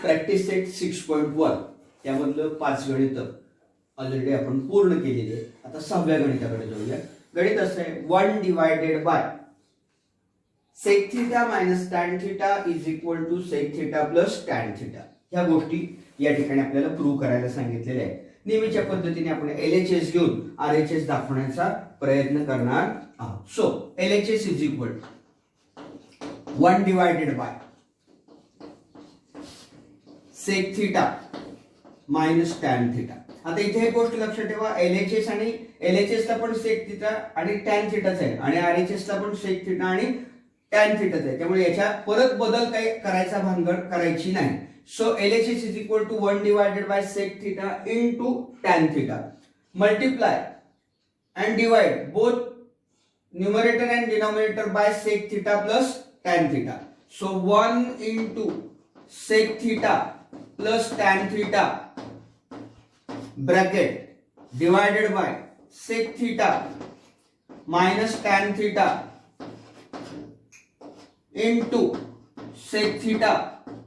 Practice set 6.1 यामधलं 5 गणित already आपण पूर्ण केलेली आहे. आता 6व्या गणिताकडे जाऊया. गणित असं आहे 1 divided by sec theta minus tan theta is equal to sec theta plus tan theta. ह्या गोष्टी या ठिकाणी आपल्याला प्रूव्ह करायला सांगितलेल्या आहे. नेहमीच्या पद्धतीने आपण LHS घेऊन RHS दाखवण्याचा प्रयत्न करणार आहोत. So LHS is equal to 1 divided by sec theta minus tan theta. आता इथे एक गोष्ट लक्षात ठेवा, LHS आणि LHS ला पण sec थीटा आणि tan थीटाच आहे आणि RHS ला पण sec थीटा आणि tan थीटाच आहे. त्यामुळे याच्या परत बदल काही करायचा भानगड करायची नाही. So LHS is equal to 1 divided by sec theta into tan theta. Multiply and divide both numerator and denominator by sec theta plus tan theta. So 1 into sec theta plus tan theta bracket divided by sec theta minus tan theta into sec theta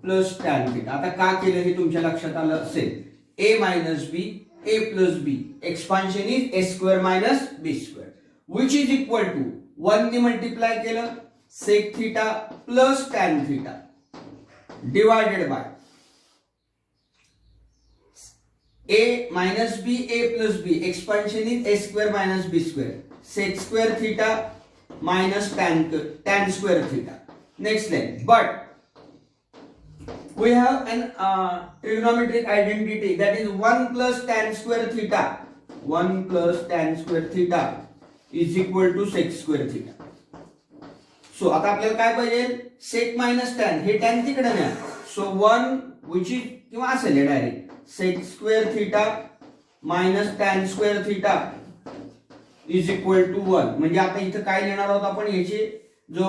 plus tan theta. आता का केलं हे तुमच्या लक्षात आलं असेल. a minus b a plus b expansion is a square minus b square which is equal to 1 ने multiply केलं sec theta plus tan theta divided by a minus b a plus b expansion is a square minus b square sec square theta minus tan square theta. Next line, but we have an trigonometric identity that is 1 plus tan square theta. 1 plus tan square theta is equal to sec square theta. So आता आपल्याला काय पाहिजे, sec minus tan, हे tan तिकडे न्या. So 1 which is किंवा असेल direct sec square theta minus tan square theta is equal to 1. म्हणजे आता इथं काय लिहिणार आहोत आपण, याचे जो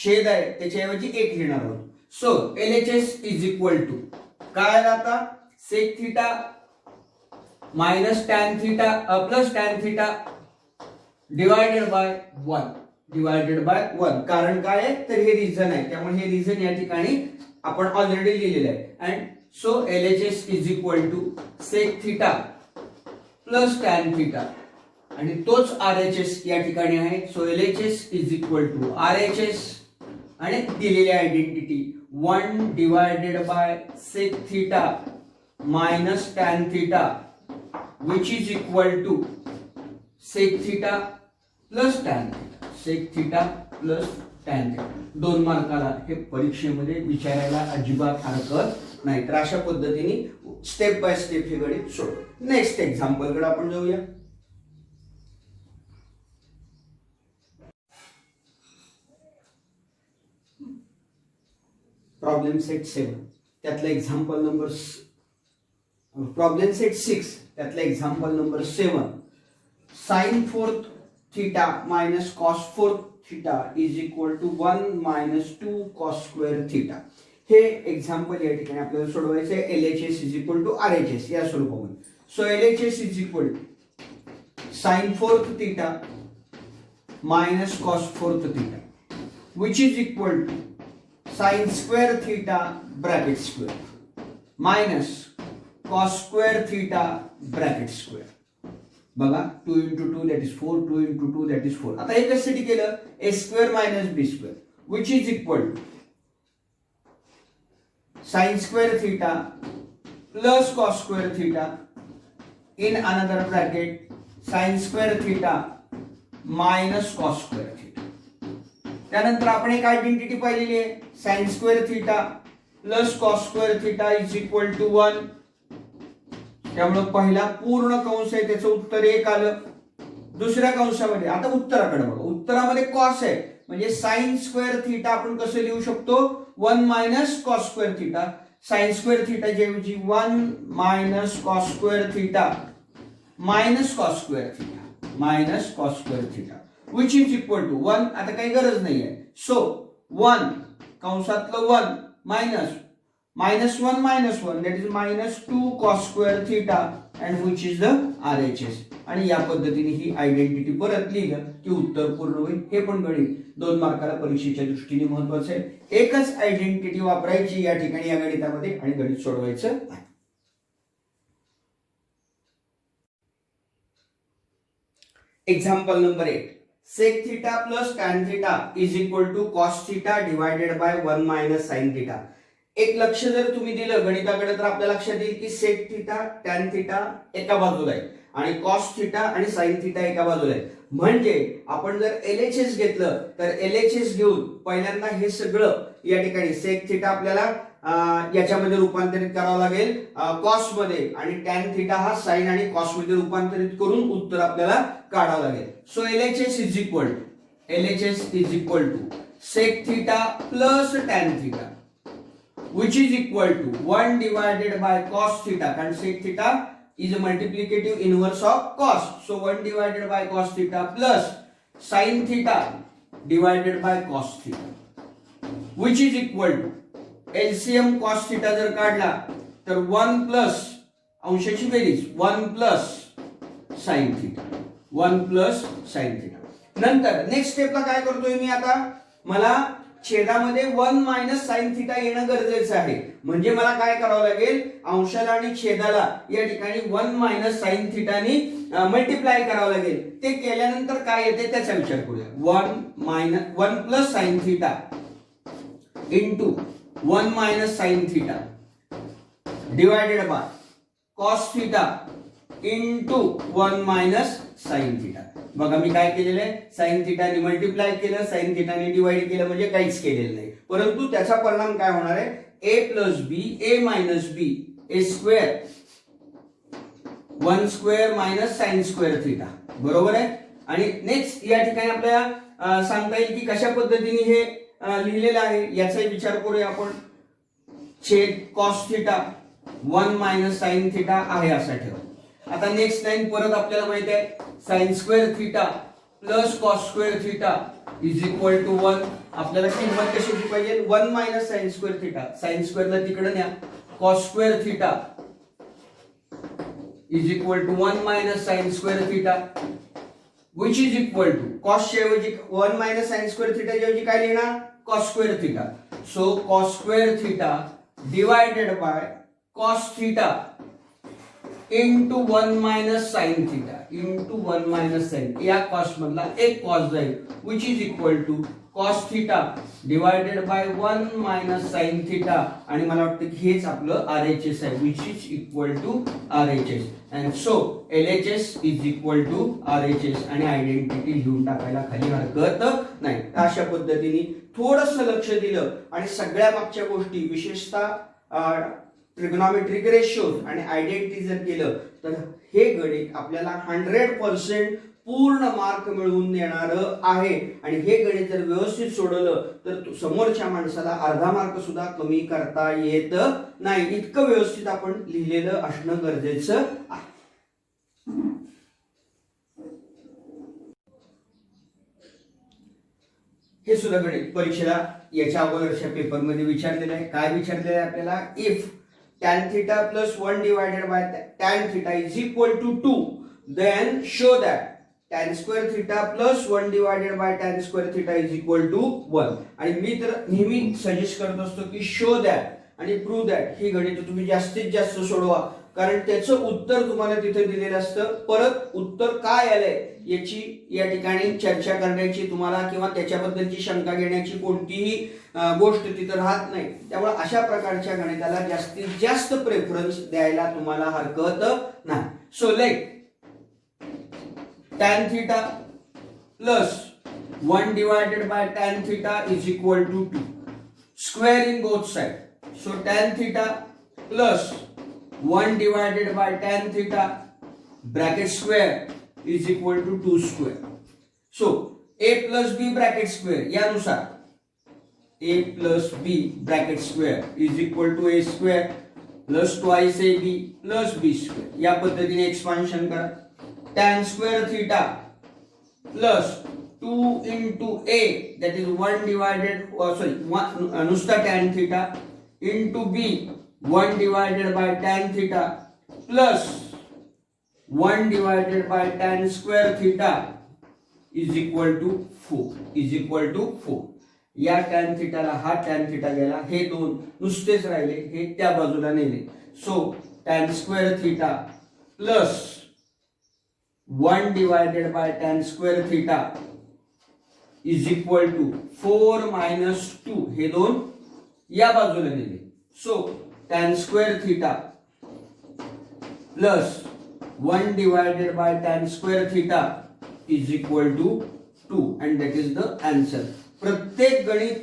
छेद आहे त्याच्याऐवजी 1 लिहिणार आहोत. So LHS is equal to काय आता sec theta minus tan theta plus tan theta divided by 1. कारण काय आहे तर हे रिझन आहे, त्यामुळे हे रिझन या ठिकाणी आपण ऑलरेडी लिहिलेलं आहे. And so LHS is equal to sec theta plus tan theta आणि तोच RHS या ठिकाणी आहे. So LHS is equal to RHS आणि दिलेली identity 1 divided by sec theta minus tan theta which is equal to sec theta plus tan theta. sec theta plus tan theta. 2 मार्काला हे परीक्षेमध्ये विचारायला अजिबात हरकत नाही. तर अशा पद्धतीने स्टेप बाय स्टेप हे गणित सोडव. नेक्स्ट एक्झाम्पल कडे आपण जाऊया. प्रॉब्लेम सेट 7 त्यातला एक्झाम्पल नंबर प्रॉब्लेम सेट 6 त्यातला example number 7 sin 4 theta minus cos 4 theta is equal to 1 minus 2 cos square theta. हे एक्झाम्पल या ठिकाणी आपल्याला सोडवायचे आहे. LHS is equal to RHS या स्वरूपामध्ये. So LHS is equal to sin 4 theta minus cos 4 theta which is equal to sin square theta bracket square minus cos square theta bracket square. बघा 2 into 2 that is 4, 2 into 2 that is 4. आता हे कशासाठी केलं, a square minus b square which is equal to sin square theta plus cos square theta in another bracket sin square theta minus cos square theta. त्यानंतर आपण एक identity पाहिलेली आहे sin square theta plus cos square theta is equal to 1. त्यामुळे पहिला पूर्ण कंस आहे त्याचं उत्तर 1 आलं. दुसऱ्या कंसामध्ये आता उत्तराकडे बघा, उत्तरामध्ये cos आहे म्हणजे sin स्क्वेअर थीटा आपण कसं लिहू शकतो 1 minus cos square theta. sin square theta ऐवजी 1 minus cos square theta minus cos square theta which is equal to 1. आता काही गरज नाहीये. So 1 कंसातलं 1 minus 1 that is minus 2 cos square theta and which is the RHS. आणि या पद्धतीने ही identity परत लिहिलं की उत्तर पूर्ण होईल. हे पण गणित 2 मार्काला परीक्षेच्या दृष्टीने महत्वाचं आहे. एकच आयडेंटिटी वापरायची या ठिकाणी या गणितामध्ये आणि गणित सोडवायचं आहे. Example number 8. sec theta plus tan theta is equal to cos theta divided by 1 minus sin theta. एक लक्ष जर तुम्ही दिलं गणिताकडे तर आपल्या लक्षात येईल की sec theta tan theta एका बाजूला आहे आणि cos theta आणि sin theta एका बाजूला आहे. म्हणजे आपण जर LHS घेतलं तर LHS घेऊन पहिल्यांदा हे सगळं या ठिकाणी sec theta आपल्याला याच्यामध्ये रूपांतरित करावं लागेल कॉस मध्ये आणि टॅन थिटा हा साइन आणि कॉस मध्ये रूपांतरित करून उत्तर आपल्याला काढावं लागेल. So LHS is equal to sec theta plus tan theta which is equal to 1 divided by cos theta, कारण sec theta is a multiplicative inverse of cos. So 1 divided by cos theta plus sin theta divided by cos theta which is equal to LCM cos theta जर काढला तर 1 plus अंशाची बेरीज 1 plus sin theta 1 plus sin theta. नंतर next स्टेपला काय करतोय मी आता, मला छेदामध्ये 1 मायनस साइन थिटा येणं गरजेचं आहे. म्हणजे मला काय करावं लागेल, अंशाला आणि छेदाला या ठिकाणी 1 मायनस साइन थिटानी मल्टिप्लाय करावं लागेल. ते केल्यानंतर काय येते त्याचा विचार करूया. 1 plus sign theta into 1 minus sine theta divided by cos theta into 1 minus sine theta. बघा मी काय केलेलं आहे, साइन थिटाने मल्टिप्लाय केलं, साइन थिटाने डिवाइड केलं, म्हणजे काहीच केलेलं नाही. परंतु त्याचा परिणाम काय होणार आहे, a plus b a minus b a square 1 square minus sine square theta. बरोबर आहे. आणि नेक्स्ट या ठिकाणी आपल्याला सांगता येईल की कशा पद्धतीने हे लिहिलेलं आहे याचा विचार करूया आपण. छेद cos theta 1 minus sine theta आहे असा ठेवा. आता नेक्स्ट लाईन परत आपल्याला माहिती आहे sine square theta plus cos square theta is equal to 1. आपल्याला किंमत कशाची पाहिजे, 1 minus sine square theta, sine स्क्वेअरला तिकडे न्या, cos square theta is equal to 1 minus sine square theta which is equal to cos च्या ऐवजी 1 मायनस साइन स्क्वेअर थिटा च्या ऐवजी काय लिहिणार, cos square theta. So cos square theta divided by cos theta into 1 minus sine theta into 1 minus sine, या cos मधला एक cos जाईल which is equal to cos theta divided by 1 minus sine theta. आणि मला वाटतं की हेच आपलं RHS आहे which is equal to RHS. and so LHS is equal to RHS. आणि आयडेंटिटी लिहून टाकायला खाली हरकत नाही. अशा पद्धतीने थोडंसं लक्ष दिलं आणि सगळ्या मागच्या गोष्टी विशेषतः ट्रिग्नॉमेट्रिक रेशोज आणि आयडेंटिटी जर केलं तर हे गणित आपल्याला 100% पूर्ण मार्क मिळवून देणार आहे. आणि हे गणित जर व्यवस्थित सोडवलं तर समोरच्या माणसाला अर्धा मार्क सुद्धा कमी करता येत नाही. इतकं व्यवस्थित आपण लिहिलेलं असणं गरजेचं आहे. हे सुद्धा गणित परीक्षेला याच्या अगोदरच्या पेपरमध्ये विचारलेलं आहे. काय विचारलेलं आहे आपल्याला, if tan theta plus 1 divided by tan theta is equal to 2, then show that tan square theta plus 1 divided by tan square theta is equal to 1. आणि मी तर नेहमी सजेस्ट करत असतो की शो दॅट आणि प्रूव्ह दॅट ही गणित तुम्ही जास्तीत जास्त सोडवा, कारण त्याचं उत्तर तुम्हाला तिथे दिलेलं असतं. परत उत्तर काय आलंय याची या ठिकाणी चर्चा करण्याची तुम्हाला किंवा त्याच्याबद्दलची शंका घेण्याची कोणतीही गोष्ट तिथं राहत नाही. त्यामुळे अशा प्रकारच्या गणिताला जास्तीत जास्त प्रेफरन्स द्यायला तुम्हाला हरकत नाही. So let tan theta plus 1 divided by tan theta is equal to 2. Square in both sides. So tan theta plus 1 divided by tan theta bracket square is equal to 2 square. So a plus b bracket square यानुसार a plus b bracket square is equal to a square plus twice ab plus b square. या पद्धतीने expansion करा. tan square theta plus 2 into a, that is 1 divided नुसता tan theta into b 1 divided by tan theta plus 1 divided by tan square theta is equal to 4 या tan थिटाला हा tan theta गेला, हे दोन नुसतेच राहिले, हे त्या बाजूला नेले. So tan square theta plus 1 divided by tan square theta is equal to 4 minus 2, हे दोन या बाजूला नेले. So tan square theta plus 1 divided by tan square theta is equal to 2 and that is the answer. प्रत्येक गणित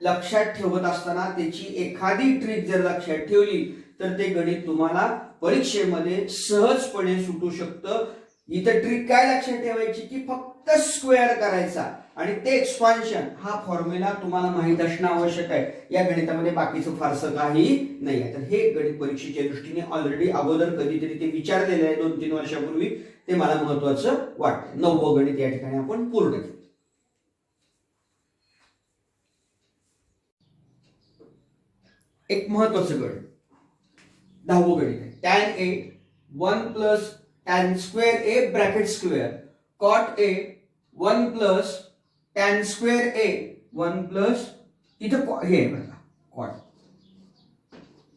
लक्षात ठेवत असताना त्याची एखादी ट्रिक जर लक्षात ठेवली तर ते गणित तुम्हाला परीक्षेमध्ये सहजपणे सुटू शकतं. इथं ट्रिक काय लक्षात ठेवायची की फक्त स्क्वेअर करायचा आणि ते एक्सपान्शन हा फॉर्म्युला तुम्हाला माहित असणं आवश्यक आहे. या गणितामध्ये बाकीचं फारसं काही नाही आहे. तर हे गणित परीक्षेच्या दृष्टीने ऑलरेडी अगोदर कधीतरी ते विचारलेलं आहे 2-3 वर्षापूर्वी, ते मला महत्वाचं वाटतं. 9वं गणित या ठिकाणी आपण पूर्ण केलं. एक महत्वाचं गणित 10वं गणित आहे. tan a 1 plus tan square a bracket square cot a 1 plus tan square a 1 plus इथं हे आहे बघा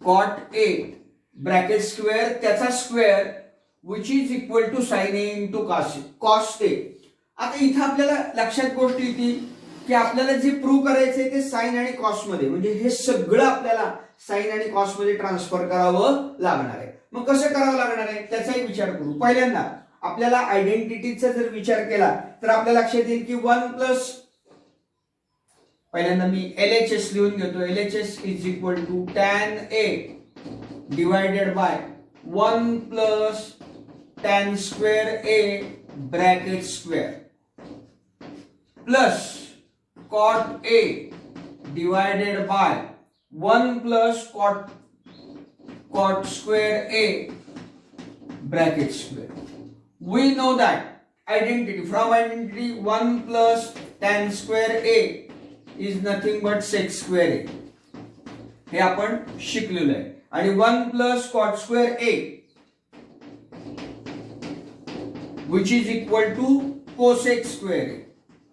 cot a ब्रॅकेट स्क्वेअर त्याचा square which is equal to sin a into cos a. आता इथं आपल्याला लक्षात गोष्ट येते की आपल्याला जे प्रूव्ह करायचंय ते साइन आणि कॉस मध्ये, म्हणजे हे सगळं आपल्याला साइन आणि कॉस मध्ये ट्रान्सफर करावं लागणार आहे. मग कसं करावं लागणार आहे त्याचाही विचार करू. पहिल्यांदा आपल्याला आयडेंटिटीचा जर विचार केला तर आपल्या लक्षात येईल की 1 प्लस, पहिल्यांदा मी LHS लिहून घेतो. LHS is equal to tan a divided by 1 plus tan square a bracket square plus cot a divided by 1 plus cot square a bracket square. We know that identity, from identity 1 plus tan square a is nothing but sec square a. हे आपण शिकलेलो आहे. आणि 1 plus cot square a which is equal to cosec square a.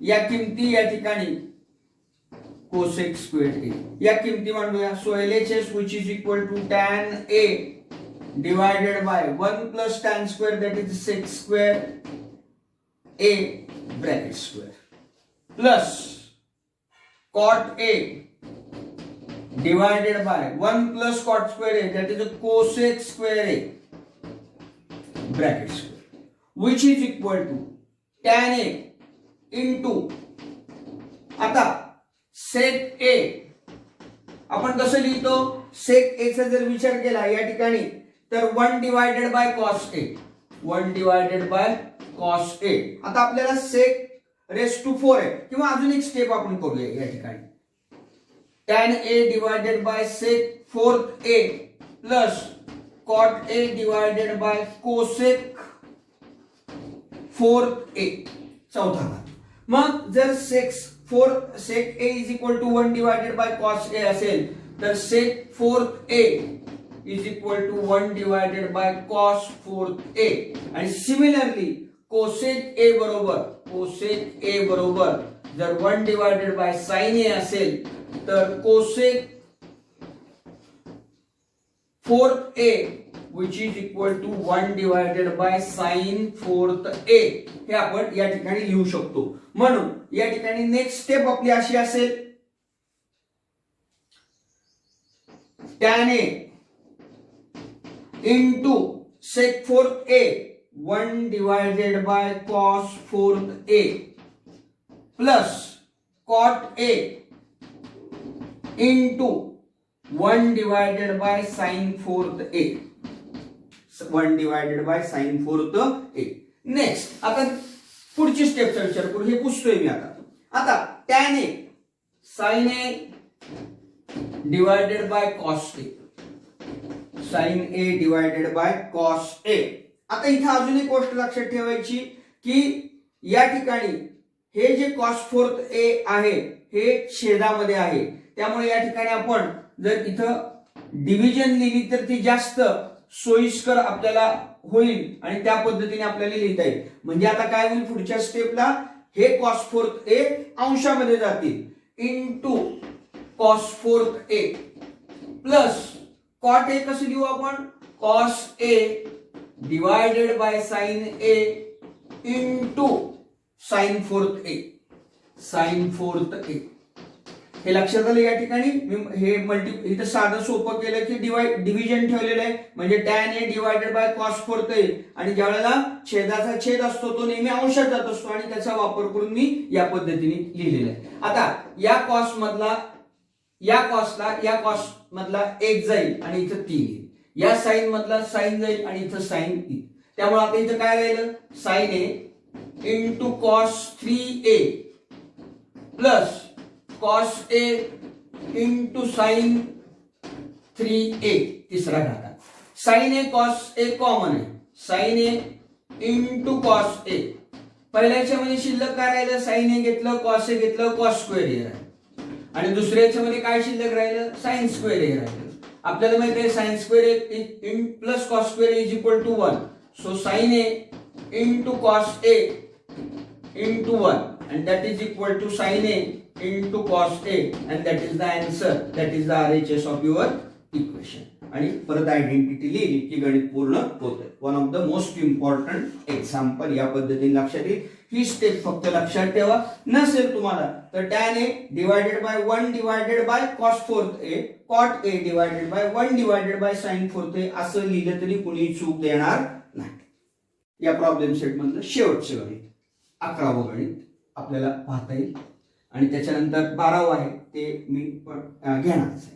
या किमती या ठिकाणी cosec square a या किमती मांडूया. So LHS which is equal to tan a divided by 1 plus tan square that is sec square a bracket square plus cot a divided by 1 plus cot square a that is a cosec square a bracket square which is equal to tan a into, आता सेक ए आपण कसं लिहितो, सेक ए चा जर विचार केला या ठिकाणी तर 1 divided by cos A, 1 divided by cos A. आता आपल्याला सेक रेस टू 4 आहे, किंवा अजून एक स्टेप आपण करूया या ठिकाणी. tan a divided by sec 4a plus cot a divided by cosec 4a चौथा भाग. मग जर sec a is equal to 1 divided by cos a असेल तर sec 4a is equal to 1 divided by cos 4a. आणि similarly cosec a बरोबर जर 1 divided by sign a असेल तर cosec 4a which is equal to 1 divided by sin 4a हे आपण या ठिकाणी लिहू शकतो. म्हणून या ठिकाणी नेक्स्ट स्टेप आपली अशी असेल, tan a into sec 4a 1 divided by cos 4a plus cot a into 1 divided by sin 4a, 1 divided by sign 4a. Next आता पुढची स्टेपचा विचार करू. हे पुसतोय मी आता tan a sin a divided bye cos a, sin a divided bye cos a. आता इथे अजून एक गोष्ट लक्षात ठेवायची की या ठिकाणी हे जे cos 4a आहे हे छेदामध्ये आहे, त्यामुळे या ठिकाणी आपण जर इथं डिव्हिजन लिहिली तर ती जास्त सोयीस्कर आपल्याला होईल आणि त्या पद्धतीने आपल्याला लिहिता येईल. म्हणजे आता काय होईल पुढच्या स्टेपला, हे कॉस फोर्थ ए अंशामध्ये जातील into cos fourth A plus cot A कसं लिहू आपण, cos A divided by sine A into sine fourth A, sine fourth A. हे लक्षात आलं. या ठिकाणी मी हे इथं साधं सोपं केलं की डिव्हिजन ठेवलेलं आहे, म्हणजे tan A divided by cos fourth A, आणि ज्या वेळेला छेदाचा छेद असतो तो नेहमी अंशात जात असतो आणि त्याचा वापर करून मी या पद्धतीने लिहिलेला आहे. आता या कॉस मधला या कॉस मधला एक जाईल आणि इथं 3 येईल, या साइन मधला साइन जाईल आणि इथं साइन येईल. त्यामुळे आता इथं काय राहिलं, साइन ए into cos 3a plus cos ए इंटू साइन 3a तिसरा घातांक. Sine A cos A common आहे, sine A into cos A. पहिल्याच्या मध्ये शिल्लक काय राहिलं, साइन ए घेतलं, कॉस ए घेतलं, कॉस स्क्वेअर ए राहिलं, आणि दुसऱ्याच्या मध्ये काय शिल्लक राहिलं, साइन स्क्वेअर ए राहिलं. आपल्याला माहिती आहे sine square a in plus cos square A is equal to 1. So sine A into cos A into 1 and that is equal to sin a into cos a, and that is the answer, that is the RHS of your equation. आणि परत identity लिहिली की गणित पूर्ण होतं. One of the most important example या पद्धतीने लक्षात येईल. ही स्टेप फक्त लक्षात ठेवा. नसेल तुम्हाला तर tan a divided by 1 divided bye cos fourth a, cot a divided by 1 divided bye sin fourth a असं लिहिलं तरी कुणी चूक देणार नाही. या प्रॉब्लेम सेट मधलं शेवटचं गणित 11वं गणित आपल्याला पाहता येईल, आणि त्याच्यानंतर 12वं आहे ते मी घेणारच आहे.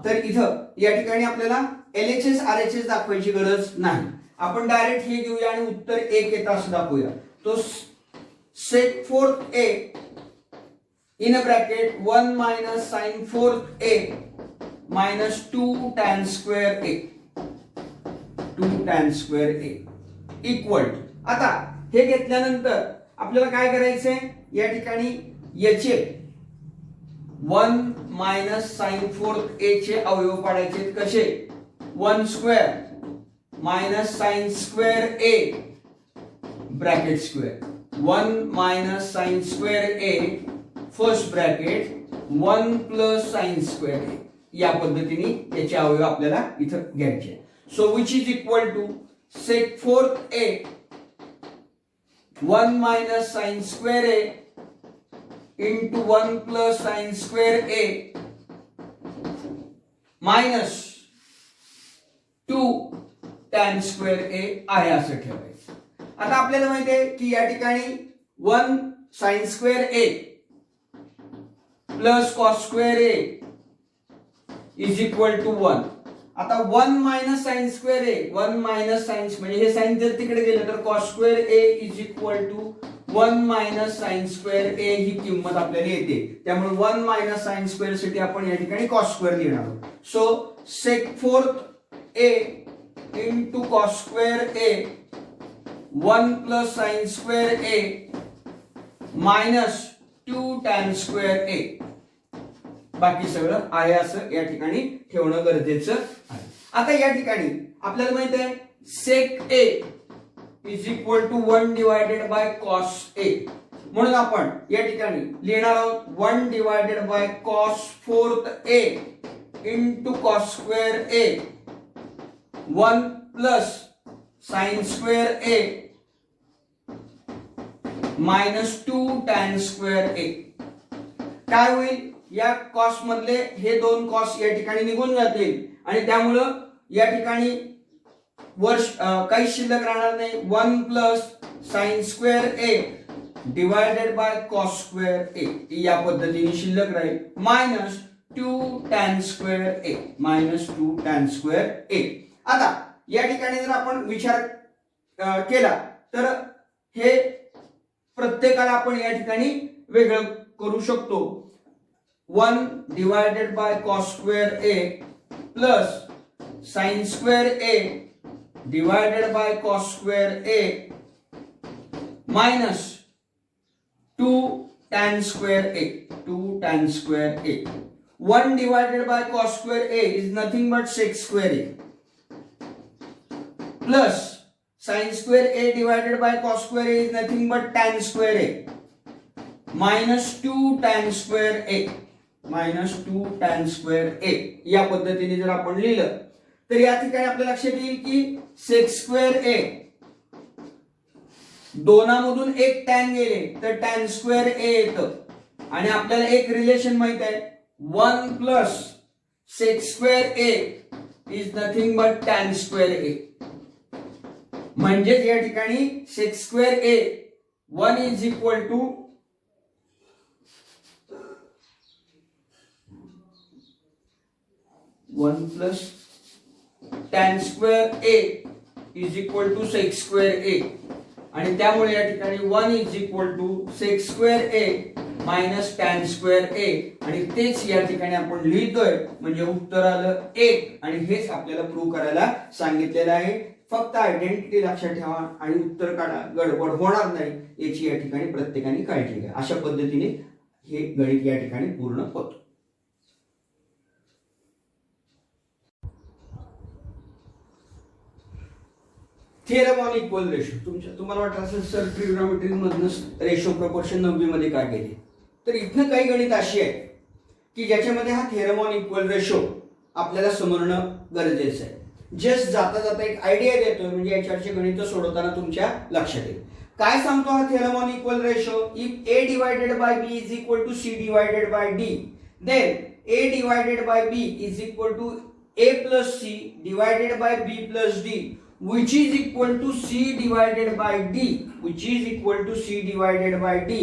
तर इथं या ठिकाणी आपल्याला LHS RHS दाखवायची गरज नाही. आपण डायरेक्ट हे घेऊया आणि उत्तर 1 येतं असं दाखवूया. तो sec fourth a in a bracket 1 minus sine fourth a minus 2 tan square a, 2 tan square a equal. आता हे घेतल्यानंतर आपल्याला काय करायचंय, या ठिकाणी याचे 1 मायनस साइन फोर्थ ए चे अवयव पाडायचे. कसे, 1 square minus sine square A bracket square, 1 minus sine square A first bracket 1 plus sine square A. या पद्धतीने याचे अवयव आपल्याला इथं घ्यायचे. So which is equal to sec fourth A 1 minus sin square a into 1 plus sin square a minus 2 tan square a आहे असं ठेवायचं. आता आपल्याला माहिती आहे की या ठिकाणी 1 sin square a plus cos square a is equal to 1. आता 1 मायनस साइन स्क्वेअर ए, 1 मायनस साइन म्हणजे हे साइन जर तिकडे गेलं तर cos square A is equal to 1 minus sine square A ही किंमत आपल्याला येते. त्यामुळे 1 मायनस साइन स्क्वेअर साठी आपण या ठिकाणी कॉस स्क्वेअर लिहिणार आहोत. So sec fourth A into cos square A 1 plus sine square A minus 2 tan square ए. बाकी सगळं आहे असं या ठिकाणी ठेवणं गरजेचं आहे. आता या ठिकाणी आपल्याला माहित आहे sec A is equal to 1 divided by cos A, म्हणून आपण या ठिकाणी लिहिणार आहोत 1 divided by cos fourth A into cos square A 1 plus sine square A minus 2 tan square A. काय होईल, या कॉस मधले हे दोन कॉस या ठिकाणी निघून जातील आणि त्यामुळं या ठिकाणी वर्ष काही शिल्लक राहणार नाही. 1 plus sine square A divided by cos square A या पद्धतीने शिल्लक राहील minus 2 tan square A, minus 2 tan square A. आता या ठिकाणी जर आपण विचार केला तर हे प्रत्येकाला आपण या ठिकाणी वेगळं करू शकतो. 1 divided by cos square a plus sine square A divided by cos square A minus 2 tan square a, 2 tan square A. 1 divided by cos square A is nothing but sec square a plus sin square a divided by cos square a is nothing but tan square a minus 2 tan square a minus 2 tan square a या पद्धतीने जर आपण लिहिलं तर या ठिकाणी आपल्या लक्षात येईल की sec square a दोनामधून एक tan गेले तर tan square a येतं आणि आपल्याला एक रिलेशन माहित आहे 1 plus sec square a is nothing but tan square a म्हणजेच या ठिकाणी sec square a 1 is equal to one plus tan square a is equal to sec square a आणि त्यामुळे या ठिकाणी 1 is equal to sec square a minus tan square a आणि तेच या ठिकाणी आपण लिहितोय म्हणजे उत्तर आलं 1 आणि हेच आपल्याला प्रूव्ह करायला सांगितलेलं आहे. फक्त आयडेंटिटी लक्षात ठेवा आणि उत्तर काढा, गडबड होणार नाही याची या ठिकाणी प्रत्येकाने काळजी घ्या. अशा पद्धतीने हे गणित या ठिकाणी पूर्ण होतं. Theorem on equal ratio. तुम्हाला वाटत असेल सर ट्रिग्नोमेट्री मधनं रेशो प्रपोर्शन 9वी मध्ये का गेले, तर इथनं काही गणित अशी आहे की ज्याच्यामध्ये हा थिअरम ऑन इक्वल रेशो आपल्याला समजणं गरजेचं आहे. जस्ट जाता जाता एक आयडिया देतोय म्हणजे याच्यावरचे गणित सोडवताना तुमच्या लक्षात येईल. काय सांगतो हा theorem on equal ratio? If a divided by b is equal to c divided by d, then a divided by b is equal to a plus c divided by b plus d which is equal to c divided by d, which is equal to c divided by d.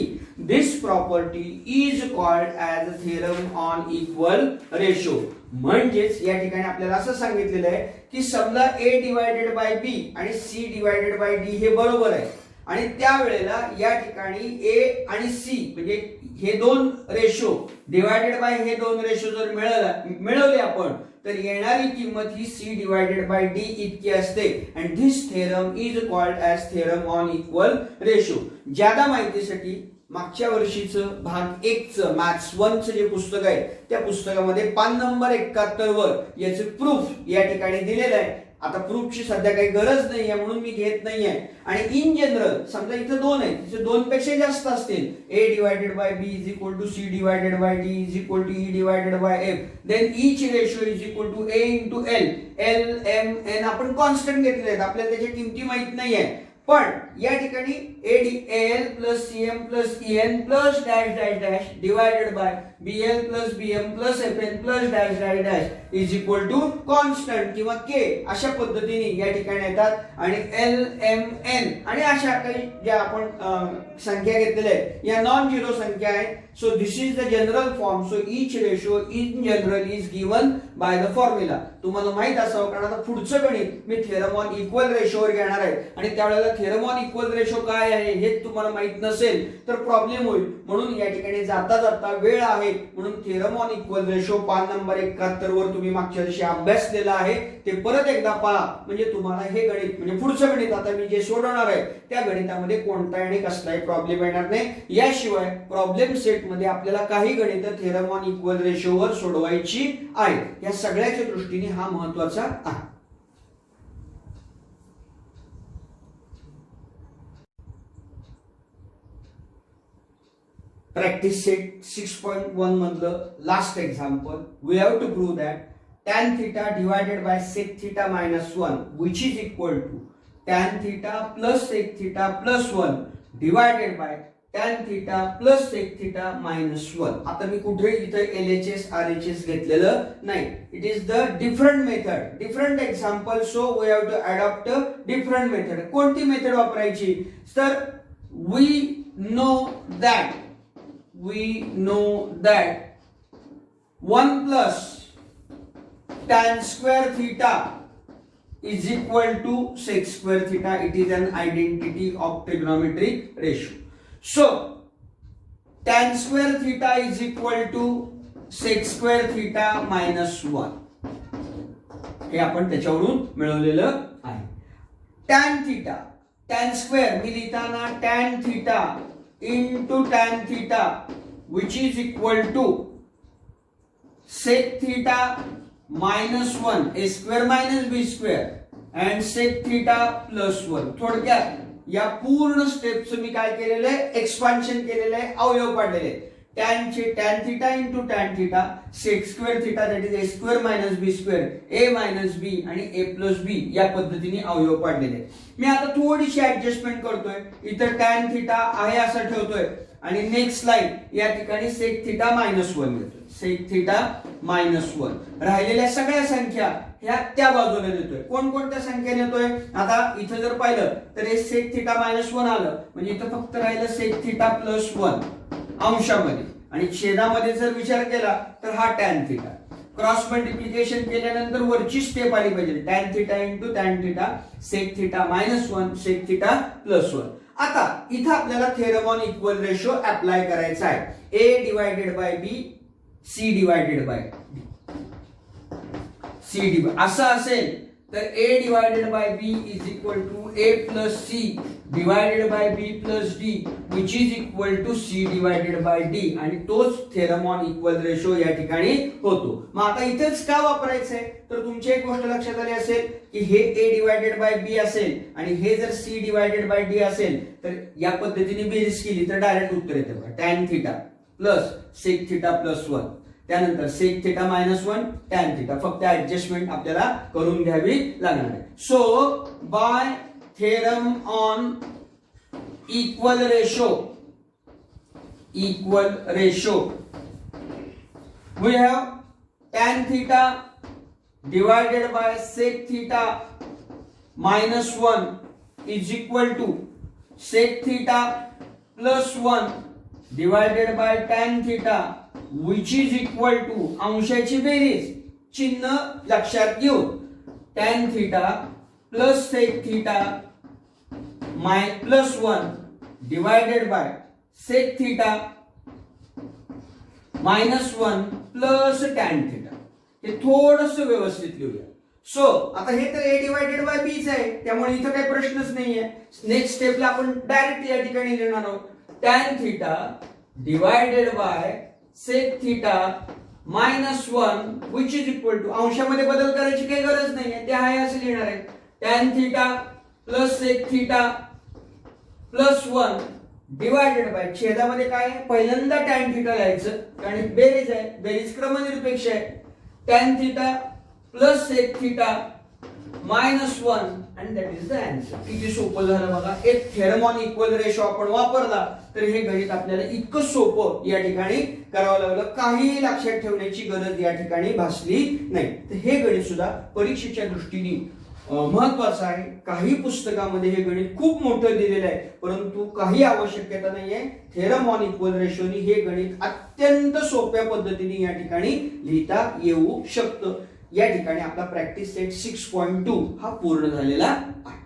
This property is called as a theorem on equal ratio. म्हणजेच या ठिकाणी आपल्याला असं सांगितलेलं आहे की समजा a divided by b आणि c डिवायडेड बाय d हे बरोबर आहे आणि त्यावेळेला या ठिकाणी a आणि c म्हणजे हे दोन रेशो डिवायडेड बाय हे दोन रेशो जर मिळवले आपण तर येणारी किंमत ही c डिवायडेड बाय d इतकी असते. And this theorem is called as theorem on equal ratio. ज्यादा माहितीसाठी मागच्या वर्षीचं भाग 1 चं मॅथ्स 1 चं जे पुस्तक आहे त्या पुस्तकामध्ये पान नंबर 71 वर याचे प्रूफ या ठिकाणी दिलेलं आहे. आता प्रूफची सध्या काही गरज नाहीये म्हणून मी घेत नाहीये. आणि इन जनरल समजा इथे 2 आहे, तिथे 2 पेक्षा जास्त असतील, a divided by b is equal to c divided by d is equal to e divided by f, then each ratio is equal to a into l. l m n आपण constant घेतले आहेत, आपल्याला त्याच्या किमती माहित नाहीये. पण या ठिकाणी al plus cm plus en plus dash dash dash divided by bl plus bm plus fn plus dash dash dash is equal to constant किंवा k अशा पद्धतीने या ठिकाणी येतात. आणि l m n आणि अशा काही ज्या आपण संख्या घेतलेल्या आहेत या नॉन झिरो संख्या आहेत. So this is the general form. So each ratio in general is given by the formula. तुम्हाला माहित असावं कारण आता पुढचं गणित मी थिअरम ऑन इक्वल रेशोवर घेणार आहे आणि त्यावेळेला थिअरम ऑन इक्वल रेशो काय आहे हे तुम्हाला माहित नसेल तर प्रॉब्लेम होईल. म्हणून या ठिकाणी जाता जाता वेळ आहे म्हणून थिअरम ऑन इक्वल रेशो पान नंबर 71 वर तुम्ही मागच्या वर्षी अभ्यासलेला आहे ते परत एकदा पहा म्हणजे तुम्हाला हे गणित म्हणजे पुढचं गणित आता मी जे सोडवणार आहे त्या गणितामध्ये कोणताही आणि कसलाही प्रॉब्लेम येणार नाही. याशिवाय प्रॉब्लेम सेट मध्ये आपल्याला काही गणित थिअरम ऑन इक्वल रेशोवर सोडवायची आहेत. या सगळ्याच्या दृष्टीने हा महत्त्वाचा आहे. प्रॅक्टिस सेट 6.1 मधलं last example. We have to prove that tan theta divided by sec theta minus 1 which is equal to tan theta plus sec theta plus 1 divided by tan theta plus sec theta minus 1. आता मी कुठे इथे LHS RHS घेतलेलं नाही. It is the different method, different example. So we have to adopt a different method. कोणती method वापरायची तर we know that 1 plus tan square theta is equal to sec square theta. It is an identity of trigonometric ratio. So tan square theta is equal to sec square theta minus 1. हे आपण त्याच्यावरून मिळवलेलं आहे. tan theta, tan square मी लिहिताना tan theta into tan theta which is equal to sec theta minus 1 a square minus b square and sec theta plus 1. थोडक्यात या पूर्ण स्टेपचं मी काय केलेलं आहे, एक्सपान्शन केलेलं आहे, अवयव पाडलेले आहे. tan theta into tan theta sec square theta that is A square minus B square, A minus B आणि ए प्लस बी या पद्धतीने अवयव पाडलेले. मी आता थोडीशी ऍडजस्टमेंट करतोय. इथं tan थिटा आहे असं ठेवतोय आणि नेक्स्ट लाईन या ठिकाणी सेक थिटा मायनस 1 घेतोय. Sec theta minus 1. राहिलेल्या सगळ्या संख्या ह्या त्या बाजूला देतोय. कोणकोणत्या संख्या नेतोय, आता इथं जर पाहिलं तर हे सेक थिटा मायनस 1 आलं, म्हणजे इथं फक्त राहिलं सेक थिटा प्लस 1 अंशामध्ये, आणि छेदामध्ये जर विचार केला तर हा टॅन थिटा. क्रॉस मल्टिप्लिकेशन केल्यानंतर वरची स्टेप आली पाहिजे, tan theta into tan theta sec theta minus 1 sec theta plus 1. आता इथं आपल्याला theorem on equal ratio apply करायचा आहे. A divided by B C divided by C divide असं असेल तर A divided by B is equal to A plus C divided by B plus D which is equal to C divided by D, आणि तोच theorem on equal ratio या ठिकाणी होतो. मग आता इथेच का वापरायचंय, तर तुमची एक गोष्ट लक्षात आली असेल की हे ए डिवायडेड बाय बी असेल आणि हे जर सी डिवायडेड बाय डी असेल तर या पद्धतीने बेरीज केली तर डायरेक्ट उत्तर येते बघा, tan theta plus sec theta plus 1, त्यानंतर sec theta minus 1 tan theta. फक्त ऍडजस्टमेंट आपल्याला करून घ्यावी लागणार आहे. So by theorem on equal ratio we have tan theta divided by sec theta minus 1 is equal to sec theta plus 1 divided by tan theta which is equal to अंशाची बेरीज चिन्ह लक्षात घेऊन tan theta plus sec theta plus 1 divided by sec theta minus 1 plus tan theta. हे थोडस व्यवस्थित लिहूया. So आता हे तर ए डिवायडेड बाय बीच आहे, त्यामुळे इथं काही प्रश्नच नाहीये. नेक्स्ट स्टेपला आपण डायरेक्ट या ठिकाणी लिहिणार आहोत tan theta divided by sec theta minus 1 which is equal to, अंशामध्ये बदल करायची काही गरज नाहीये, ते आहे असं लिहिणार आहे. Tan theta plus sec theta plus 1 divided by, छेदामध्ये काय आहे, पहिल्यांदा टॅन थिटा लिहायचं कारण बेरीज आहे, बेरीज क्रमनिरपेक्ष आहे. Tan theta plus sec theta minus 1 and that is the answer. किती सोपं झालं बघा. एक थेरम ऑन इक्वल रेशो आपण वापरला तर हे गणित आपल्याला इतकं सोपं या ठिकाणी करावं लागलं, काही लक्षात ठेवण्याची गरज या ठिकाणी भासली नाही. तर हे गणित सुद्धा परीक्षेच्या दृष्टीने महत्वाचं आहे. काही पुस्तकामध्ये हे गणित खूप मोठं दिलेलं आहे, परंतु काही आवश्यकता नाहीये. थेरम ऑन इक्वल रेशोनी हे गणित अत्यंत सोप्या पद्धतीने या ठिकाणी लिहिता येऊ शकतं. या ठिकाणी आपला प्रॅक्टिस सेट 6.2 हा पूर्ण झालेला आहे.